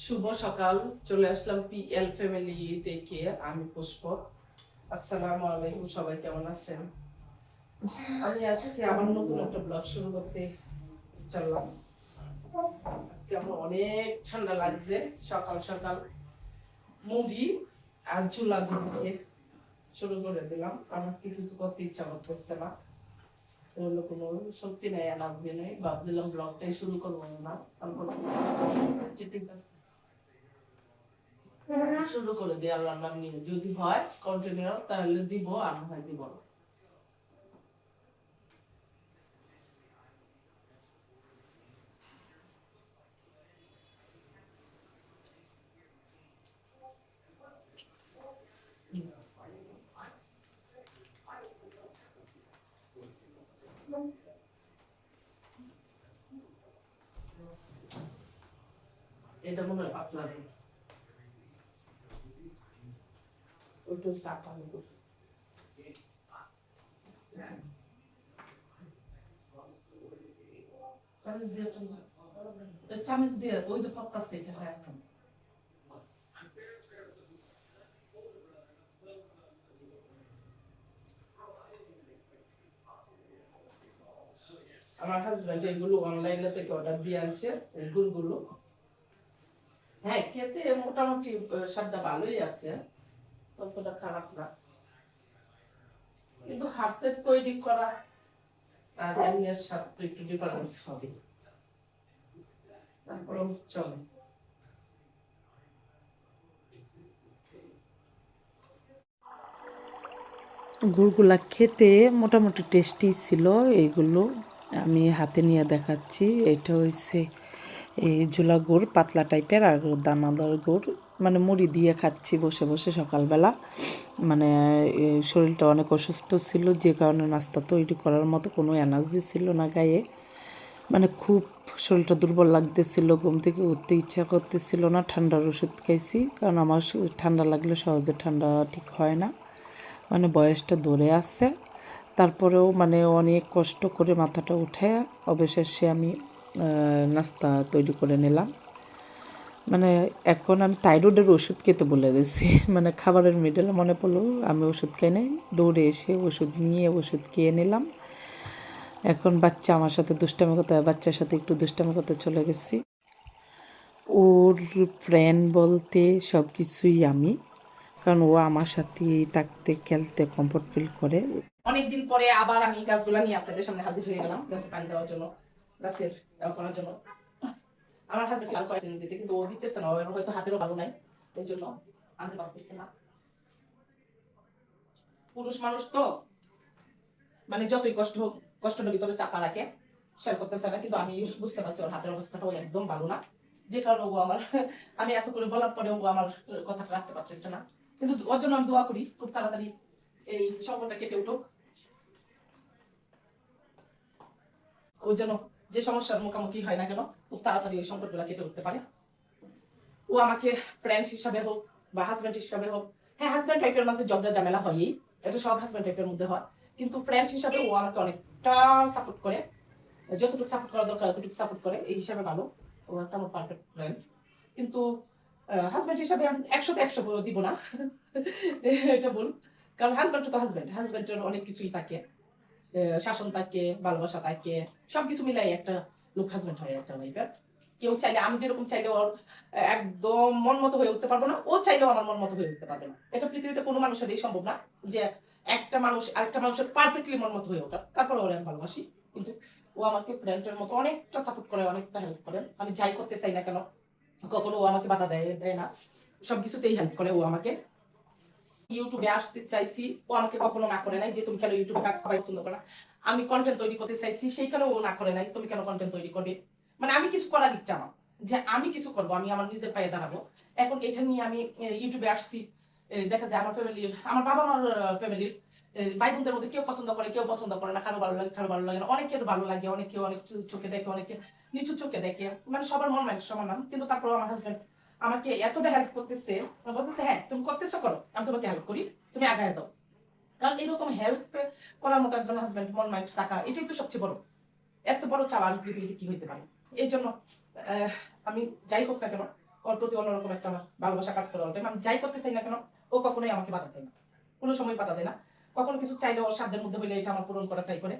শুভ সকাল। চলে আসলাম PL family থেকে। আমি পুষ্প। আসসালামু আলাইকুম, সবাই কেমন আছেন? আমি আজকে আবার নতুন একটা ব্লগ শুরু করতে চললাম। আজকে আমার অনেক ঠান্ডা লাগছে। সকাল সকাল মুড়ি আর চুলা দুধ দিয়ে শুরু করে দিলাম। আমার কিছু করতে ইচ্ছা করতেছে না, কোনো শক্তি নেই, এনার্জি নেই। ভাবছিলাম ব্লগটাই শুরু করবো না, তারপর ঠিক আছে শুরু করে দিই আল্লাহর নাম নিয়ে। যদি হয় কন্টিনিউ তাহলে দিব, আর না হয় দিব না। এটা মনে হয় পাতলা নেই, ওইটু চাপা নেই। চামিচ দিয়ে চামিচ দিয়ে ওই যে পত্তাছে এটা, হ্যাঁ। আমার হাজবেন্ড এগুলো অনলাইনে থেকে অর্ডার দিয়ে আনছে, এই গুড়গুলো। হ্যাঁ, খেতে মোটামুটি স্বাদটা ভালোই আছে, ততটা খারাপ না। কিন্তু হাতের তৈরি করা আর এমনি স্বাদ তো একটু ডিফারেন্স হবে, তারপরে চলে। গুড়গুলা খেতে মোটামুটি টেস্টি ছিল। এইগুলো আমি হাতে নিয়ে দেখাচ্ছি। এটা হচ্ছে এই ঝোলা গুড়, পাতলা টাইপের, আর দানাদার গুড়। মানে মুড়ি দিয়ে খাচ্ছি বসে বসে সকালবেলা। মানে শরীরটা অনেক অসুস্থ ছিল, যে কারণে নাস্তা তৈরি করার মতো কোনো এনার্জি ছিল না গায়ে। মানে খুব শরীরটা দুর্বল লাগতেছিল, ঘুম থেকে উঠতে ইচ্ছা করতেছিল না। ঠান্ডার ওষুধ খাইছি, কারণ আমার ঠান্ডা লাগলে সহজে ঠান্ডা ঠিক হয় না। মানে বয়সটা ধরে আছে, তারপরেও মানে অনেক কষ্ট করে মাথাটা উঠে অবশেষে আমি নাস্তা তৈরি করে নিলাম। মানে এখন আমি থাইরয়েডের ওষুধ খেতে ভুলে গেছি। মানে খাবারের মিডলে মনে পড়লো আমি ওষুধ খাই নাই, দৌড়ে এসে ওষুধ নিয়ে ওষুধ খেয়ে নিলাম। এখন বাচ্চা আমার সাথে দুষ্টামি করতে, বাচ্চার সাথে একটু দুষ্টামি করতে চলে গেছি। ওর ফ্রেন্ড বলতে সব কিছুই আমি, কারণ ও আমার সাথে থাকতে খেলতে কমফোর্ট ফিল করে। অনেকদিন পরে আবার আমি গাছগুলা নিয়ে আপনাদের সামনে হাজির হয়ে গেলাম, গাছে পানি দেওয়ার জন্য, গাছের করার জন্য। আমার হাজবেন্ড আর কয়েকদিন দিতে, কিন্তু ও দিতেছে না, ওর হয়তো হাতেরও ভালো নাই, এই জন্য আনতে পারতেছে না। পুরুষ মানুষ তো, মানে যতই কষ্ট হোক কষ্টটা ভিতরে চাপা রাখে, শেয়ার করতেছে না। কিন্তু আমি বুঝতে পারছি ওর হাতের অবস্থাটাও একদম ভালো না, যে কারণে ও আমার আমি এত করে বলার পরে ও আমার কথাটা রাখতে পারতেছে না। কিন্তু ওর জন্য আমি দোয়া করি খুব তাড়াতাড়ি এই সংকটটা কেটে উঠুক। ওর জন্য যে সমস্যার মুখোমুখি হয় না কেন, খুব তাড়াতাড়ি ওই সংকটগুলো কেটে উঠতে পারে। ও আমাকে ফ্রেন্ড হিসাবে হোক বা হাজব্যান্ড হিসাবে হোক, হ্যাঁ হাজব্যান্ড টাইপের মাঝে ঝগড়া ঝামেলা হয়ই, এটা সব হাজব্যান্ড টাইপের মধ্যে হয়। কিন্তু ফ্রেন্ড হিসাবে ও আমাকে অনেকটা সাপোর্ট করে, যতটুকু সাপোর্ট করা দরকার ততটুকু সাপোর্ট করে, এই হিসাবে ভালো। ও একটা আমার পারফেক্ট ফ্রেন্ড। কিন্তু হাজব্যান্ড হিসাবে আমি 100-তে 100 দিব না। এটা বল, কারণ হাজব্যান্ড তো হাজব্যান্ড, হাজব্যান্ডের অনেক কিছুই থাকে, শাসন থাকে, ভালোবাসা থাকে, সবকিছু মিলাই একটা লোক হাজব্যান্ড হয় একটা ওয়াইফের। কেউ চাইলে, আমি যেরকম চাইলে ওর একদম মন মতো হয়ে উঠতে পারবো না, ও চাইলেও আমার মন মতো হয়ে উঠতে পারবে না। এটা পৃথিবীতে কোনো মানুষের এই সম্ভব না যে একটা মানুষ আরেকটা মানুষের পারফেক্টলি মন মতো হয়ে ওঠা। তারপরে ওরে আমি ভালোবাসি। কিন্তু ও আমাকে ফ্রেন্ডের মতো অনেকটা সাপোর্ট করে, অনেকটা হেল্প করে। আমি যাই করতে চাই না কেন, কখনো ও আমাকে বাধা দেয় দেয় না, সবকিছুতেই হেল্প করে ও আমাকে। ইউটিউবে আসতে চাইছি, ও আমাকে কখনো না করে নাই যে তুমি কেন ইউটিউবে কাজ সবাই পছন্দ করে না। আমি কন্টেন্ট তৈরি করতে চাইছি, সেইখানে ও না করে নাই তুমি কেন কন্টেন্ট তৈরি করবে। মানে আমি কিছু করার ইচ্ছা আমার, যে আমি কিছু করবো, আমি আমার নিজের পায়ে দাঁড়াবো। এখন এটা নিয়ে আমি ইউটিউবে আসছি। দেখা যায় আমার ফ্যামিলির, আমার বাবা মার ফ্যামিলির ভাই বোনদের মধ্যে কেউ পছন্দ করে, কেউ পছন্দ করে না, কারো ভালো লাগে কারো ভালো লাগে না, অনেকের ভালো লাগে, অনেকে অনেক চোখে দেখে, অনেকে নিচু চোখে দেখে। মানে সবার মন মানে সমান না। কিন্তু তারপর আমার হাজবেন্ড আমাকে এতটা হেল্প করতেছে, বলতেছে হ্যাঁ তুমি করতেছো করো, আমি তোমাকে হেল্প করি, তুমি আগায় যাও। কারণ এরকম হেল্প করার মতো একজন হাজবেন্ড মন মাইন্ড থাকা, এটাই তো সবচেয়ে বড়, এত বড় চাওয়া আর পৃথিবীতে কি হইতে পারে। এই জন্য আমি যাই হোক না কেন, ওর প্রতি অন্যরকম একটা আমার ভালোবাসা কাজ করে। আমি যাই করতে চাই না কেন, ও কখনোই আমাকে বাধা দেয় না, কোনো সময় বাধা দেয় না। কখনো কিছু চাইলে ওর সাধ্যের মধ্যে হইলে এটা আমার পূরণ করার ট্রাই করে।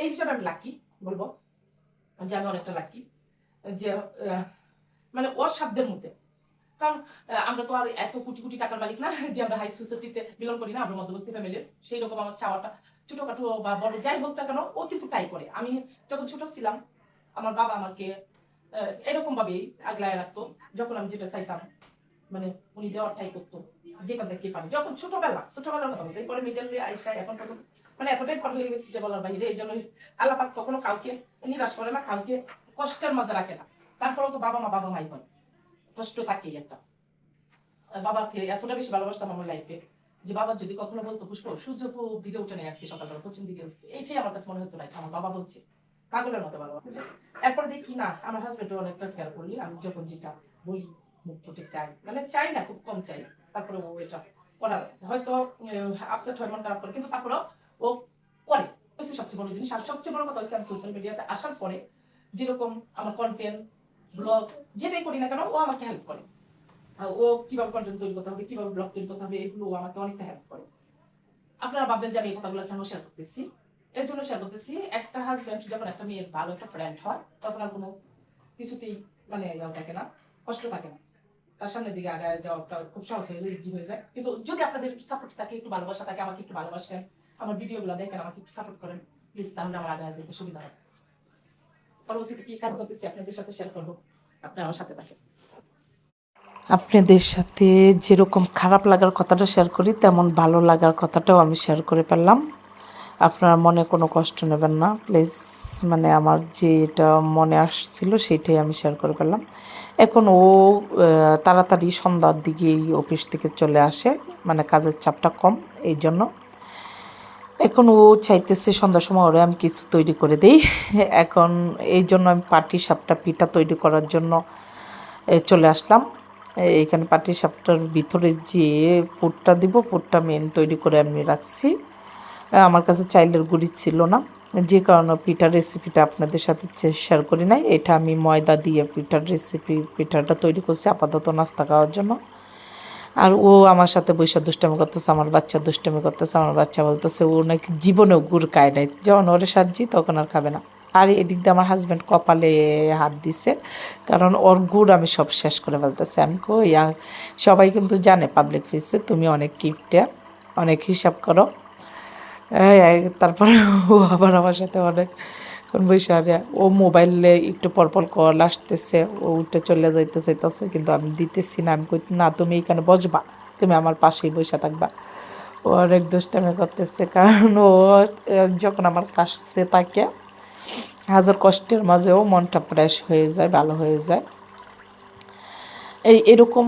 এই হিসাবে আমি লাকি বলবো, যে আমি অনেকটা লাকি যে মানে ওর সাধ্যের মধ্যে। কারণ আমরা তো আর এত কোটি কোটি টাকার মালিক না যে আমরা হাই সোসাইটিতে বিলং করি না, আমরা মধ্যবর্তী ফ্যামিলির। সেই রকম আমার চাওয়াটা ছোটখাটো বা বড় যাই হোক না কেন, ও কিন্তু তাই করে। আমি যখন ছোট ছিলাম, আমার বাবা আমাকে এরকম ভাবেই আগলায় রাখতো। যখন আমি যেটা চাইতাম, মানে উনি দেওয়ার ট্রাই করতো যেখান থেকে পারে। যখন ছোটবেলার কথা বলতে, এরপরে মিডল আইসা এখন পর্যন্ত মানে এতটাই পর হয়ে গেছে যে বলার বাইরে। এই জন্য আল্লাহ পাক কখনো কাউকে নিরাশ করে না, কাউকে কষ্টের মাঝে রাখে না। তারপরেও তো বাবা মাই হয়, কষ্ট থাকেই একটা। বাবাকে এতটা বেশি ভালোবাসতাম আমার লাইফে, যে বাবা যদি কখনো বলতো পুষ্প সূর্য পূব দিকে উঠে নেই, আজকে সকালবেলা পশ্চিম দিকে উঠছে, এইটাই আমার কাছে মনে হতো না আমার বাবা বলছে, পাগলের মতো ভালোবাসা। এরপর দেখি না, আমার হাজবেন্ডও অনেকটা খেয়াল করলি, আমি যখন যেটা বলি মুখ ফুটে চাই, মানে চাই না, খুব কম চাই, তারপরে ও এটা করার হয়তো আপসেট হয়, মন খারাপ করে, কিন্তু তারপরে ও করে। সবচেয়ে বড় জিনিস। আর সবচেয়ে বড় কথা হচ্ছে আমি সোশ্যাল মিডিয়াতে আসার পরে যেরকম আমার কন্টেন্ট ব্লগ যেটাই করি না কেন, ও আমাকে হেল্প করে। ও কিভাবে কন্টেন্ট তৈরি করতে হবে, কিভাবে ব্লগ তৈরি করতে হবে, এগুলো আমাকে অনেকটা হেল্প করে। আপনারা ভাববেন যে আমি এই কথাগুলো কেন শেয়ার করতেছি, এর জন্য শেয়ার করতেছি, একটা হাজব্যান্ড যখন একটা মেয়ের ভালো একটা ফ্রেন্ড হয়, তখন আর কোনো কিছুতেই মানে ইয়ে থাকে না, কষ্ট থাকে না, তার সামনের দিকে আগায় যাওয়াটা খুব সহজ হয়ে ইজি হয়ে যায়। কিন্তু যদি আপনাদের সাপোর্ট থাকে, একটু ভালোবাসা থাকে, আমাকে একটু ভালোবাসেন, আমার ভিডিওগুলো দেখেন, আমাকে একটু সাপোর্ট করেন প্লিজ, তাহলে আমার আগায় যেতে সুবিধা হবে। পরবর্তীতে কি কাজ করতেছি আপনাদের সাথে শেয়ার করবো, আপনি আমার সাথে থাকেন। আপনাদের সাথে যেরকম খারাপ লাগার কথাটা শেয়ার করি, তেমন ভালো লাগার কথাটাও আমি শেয়ার করে ফেললাম। আপনারা মনে কোনো কষ্ট নেবেন না প্লিজ। মানে আমার যেটা মনে আসছিল সেইটাই আমি শেয়ার করে ফেললাম। এখন ও তাড়াতাড়ি সন্ধ্যার দিকেই অফিস থেকে চলে আসে, মানে কাজের চাপটা কম, এই জন্য। এখন ও চাইতেছে সন্ধ্যার সময় ওরে আমি কিছু তৈরি করে দিই। এখন এই জন্য আমি পাটি সাপটা পিঠা তৈরি করার জন্য চলে আসলাম। এইখানে পাটি সাপটার ভিতরে যে পুরটা দিব, পুরটা মেন তৈরি করে আমি রাখছি। আমার কাছে চাইলের গুঁড়ি ছিল না, যে কারণে পিঠার রেসিপিটা আপনাদের সাথে শেয়ার করি নাই। এটা আমি ময়দা দিয়ে পিঠাটা তৈরি করছি আপাতত নাস্তা খাওয়ার জন্য। আর ও আমার সাথে বৈশা দুষ্টামি করতেছে, আমার বাচ্চা দুষ্টামি করতেছে। আমার বাচ্চা বলতেছে ও নাকি জীবনেও গুড় খায় নাই, যখন ওরে সাজি তখন আর খাবে না। আর এদিক দিয়ে আমার হাজব্যান্ড কপালে হাত দিছে, কারণ ওর গুড় আমি সব শেষ করে ফেলতেছি। আমি কই সবাই কিন্তু জানে পাবলিক ফেসে তুমি অনেক কিপটে, অনেক হিসাব করো। তারপরে ও আবার আমার সাথে অনেক বৈশাখে ও মোবাইলে একটু পরপর কল আসতেছে, ও উঠে চলে যাইতেছে, কিন্তু আমি দিতেছি না। আমি কই না, তুমি এইখানে বসবা, তুমি আমার পাশেই বসে থাকবা। ও অনেক দুষ্টামি করতেছে, কারণ ও যখন আমার কাছে থাকে, হাজার কষ্টের মাঝেও মনটা ফ্রেশ হয়ে যায়, ভালো হয়ে যায়। এরকম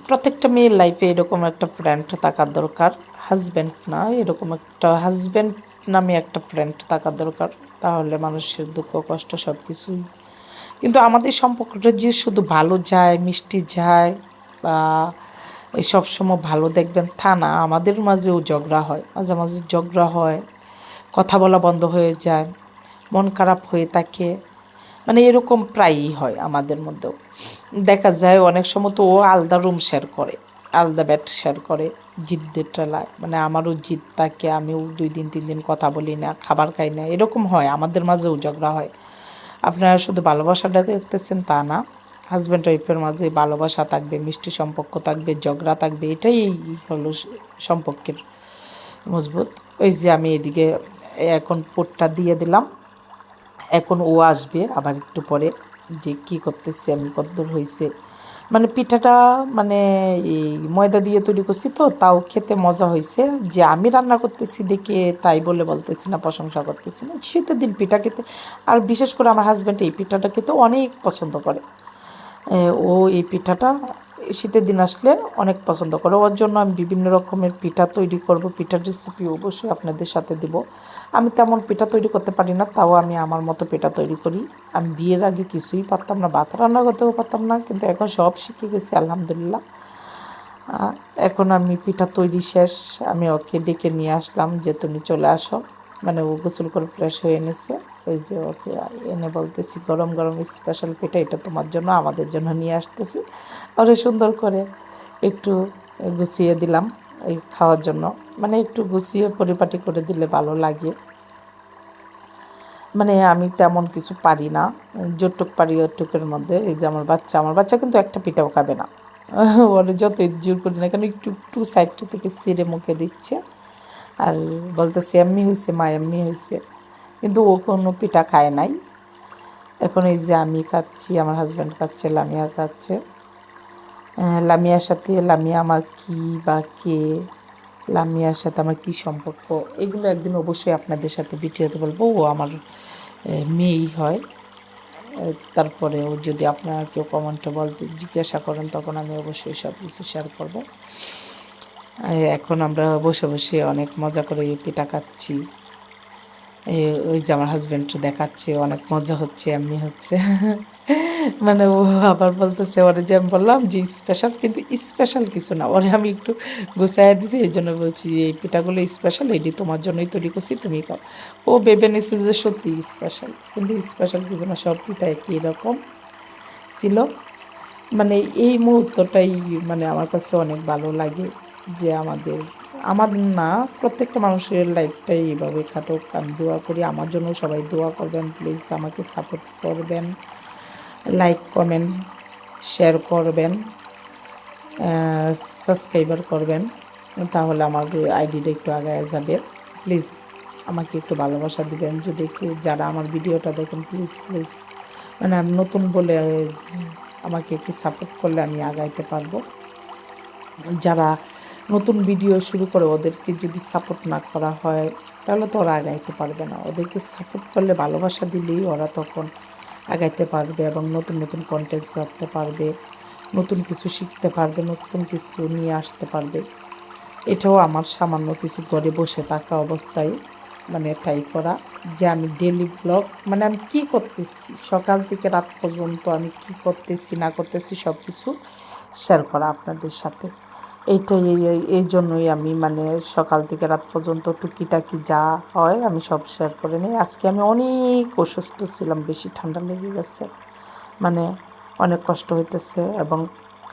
প্রত্যেকটা মেয়ের লাইফে এরকম একটা ফ্রেন্ড থাকার দরকার, হাজব্যান্ড না, এরকম একটা হাজব্যান্ড নামে একটা ফ্রেন্ড থাকার দরকার। তাহলে মানুষের দুঃখ কষ্ট সব কিছুই, কিন্তু আমাদের সম্পর্কটা যে শুধু ভালো যায়, মিষ্টি যায় বা এই সবসময় ভালো দেখবেন তা না। আমাদের মাঝেও ঝগড়া হয়, মাঝে মাঝে ঝগড়া হয়, কথা বলা বন্ধ হয়ে যায়, মন খারাপ হয়ে থাকে, মানে এরকম প্রায়ই হয় আমাদের মধ্যেও। দেখা যায় অনেক সময় তো ও আলাদা রুম শেয়ার করে, আলাদা বেড শেয়ার করে, জিদ্দের টেলায়। মানে আমারও জিদ থাকে, আমিও 2 দিন 3 দিন কথা বলি না, খাবার খাই না, এরকম হয়, আমাদের মাঝেও ঝগড়া হয়। আপনারা শুধু ভালোবাসাটা দেখতেছেন তা না, হাজব্যান্ড ওয়াইফের মাঝে ভালোবাসা থাকবে, মিষ্টি সম্পর্ক থাকবে, ঝগড়া থাকবে, এটাই হলো সম্পর্কের মজবুত। ওই যে আমি এদিকে এখন পোটটা দিয়ে দিলাম, এখন ও আসবে আবার একটু পরে, যে কি করতেছি আমি, কতদূর হয়েছে। মানে পিঠাটা মানে এই ময়দা দিয়ে তৈরি করছি তো, তাও খেতে মজা হয়েছে। যে আমি রান্না করতেছি দেখে তাই বলে বলতেছি না, প্রশংসা করতেছি না। শীতের দিন পিঠা খেতে, আর বিশেষ করে আমার হাজব্যান্ড এই পিঠাটা খেতে অনেক পছন্দ করে। ও এই পিঠাটা শীতের দিন আসলে অনেক পছন্দ করে। ওর জন্য আমি বিভিন্ন রকমের পিঠা তৈরি করব, পিঠার রেসিপি অবশ্যই আপনাদের সাথে দেব। আমি তেমন পিঠা তৈরি করতে পারি না, তাও আমি আমার মতো পিঠা তৈরি করি। আমি বিয়ের আগে কিছুই পারতাম না, ভাত রান্না করতেও পারতাম না, কিন্তু এখন সব শিখে গেছি আলহামদুলিল্লাহ। এখন আমি পিঠা তৈরি শেষ, আমি ওকে ডেকে নিয়ে আসলাম যে তুমি চলে আসো। মানে ও গোসল করে ফ্রেশ হয়ে এনেছে। ওই যে ওকে এনে বলতেছি গরম গরম স্পেশাল পিঠা, এটা তোমার জন্য আমাদের জন্য নিয়ে আসতেছি। ওরে সুন্দর করে একটু গুছিয়ে দিলাম এই খাওয়ার জন্য, মানে একটু গুছিয়ে পরিপাটি করে দিলে ভালো লাগে। মানে আমি তেমন কিছু পারি না, যতটুক পারি ওটুকের মধ্যে। এই যে আমার বাচ্চা কিন্তু একটা পিঠাও খাবে না। ওর যত জোর করি না কেন একটু একটু সাইডটা থেকে ছিঁড়ে মুখে দিচ্ছে আর বলতেছে এমনি হয়েছে মা, এমনি হয়েছে, কিন্তু ও কোনো পিঠা খায় নাই। এখন এই যে আমি খাচ্ছি, আমার হাজব্যান্ড খাচ্ছে, লামিয়া খাচ্ছে। লামিয়ার সাথে লামিয়া আমার কী বা কে, লামিয়ার সাথে আমার কী সম্পর্ক, এগুলো একদিন অবশ্যই আপনাদের সাথে ভিডিওতে বলবো। ও আমার মেয়েই হয়। তারপরেও যদি আপনারা কেউ কমেন্টে বলতে জিজ্ঞাসা করেন তখন আমি অবশ্যই সব কিছু শেয়ার করবো। এখন আমরা বসে বসে অনেক মজা করে এই পিঠা খাচ্ছি। ওই যে আমার হাজব্যান্ড দেখাচ্ছে অনেক মজা হচ্ছে, এমনি হচ্ছে। মানে ও আবার বলতেছে, ওরে যে আমি বললাম যে স্পেশাল, কিন্তু স্পেশাল কিছু না, ওরে আমি একটু গুছাইয়া দিছি, এই জন্য বলছি এই পিঠাগুলো স্পেশাল, এটি তোমার জন্যই তৈরি করছি, তুমি খাও। ও ভেবে নিচ্ছে যে সত্যি স্পেশাল, কিন্তু স্পেশাল কিছু না, সব পিঠা একই রকম ছিল। মানে এই মুহূর্তটাই মানে আমার কাছে অনেক ভালো লাগে যে আমার না, প্রত্যেকটা মানুষের লাইফটাই এইভাবে কাটুক। আমি দোয়া করি, আমার জন্য সবাই দোয়া করবেন প্লিজ, আমাকে সাপোর্ট করবেন, লাইক কমেন্ট শেয়ার করবেন, সাবস্ক্রাইবার করবেন, তাহলে আমার আইডিটা একটু আগায় যাবে। প্লিজ আমাকে একটু ভালোবাসা দিবেন, যদি যারা আমার ভিডিওটা দেখেন প্লিজ প্লিজ, মানে আমি নতুন বলে আমাকে একটু সাপোর্ট করলে আমি আগাইতে পারবো। যারা নতুন ভিডিও শুরু করে ওদেরকে যদি সাপোর্ট না করা হয় তাহলে তো ওরা আগাইতে পারবে না। ওদেরকে সাপোর্ট করলে, ভালোবাসা দিলেই ওরা তখন আগাইতে পারবে এবং নতুন নতুন কন্টেন্ট ছাড়তে পারবে, নতুন কিছু শিখতে পারবে, নতুন কিছু নিয়ে আসতে পারবে। এটাও আমার সামান্য কিছু ঘরে বসে থাকা অবস্থায় মানে ট্রাই করা, যে আমি ডেলি ব্লগ, মানে আমি কী করতেছি সকাল থেকে রাত পর্যন্ত, আমি কী করতেছি না করতেছি সব কিছু শেয়ার করা আপনাদের সাথে। এইটাই এই জন্যই আমি মানে সকাল থেকে রাত পর্যন্ত টুকিটাকি যা হয় আমি সব শেয়ার করে নিই। আজকে আমি অনেক অসুস্থ ছিলাম, বেশি ঠান্ডা লেগে গেছে, মানে অনেক কষ্ট হইতেছে, এবং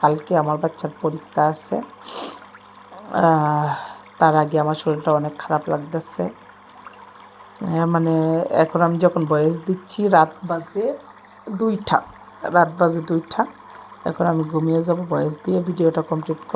কালকে আমার বাচ্চার পরীক্ষা আছে। তার আগে আমার শরীরটা অনেক খারাপ লাগতেছে। মানে এখন আমি যখন ভয়েস দিচ্ছি রাত বাজে 2টা, এখন আমি ঘুমিয়ে যাব ভয়েস দিয়ে ভিডিওটা কমপ্লিট করে।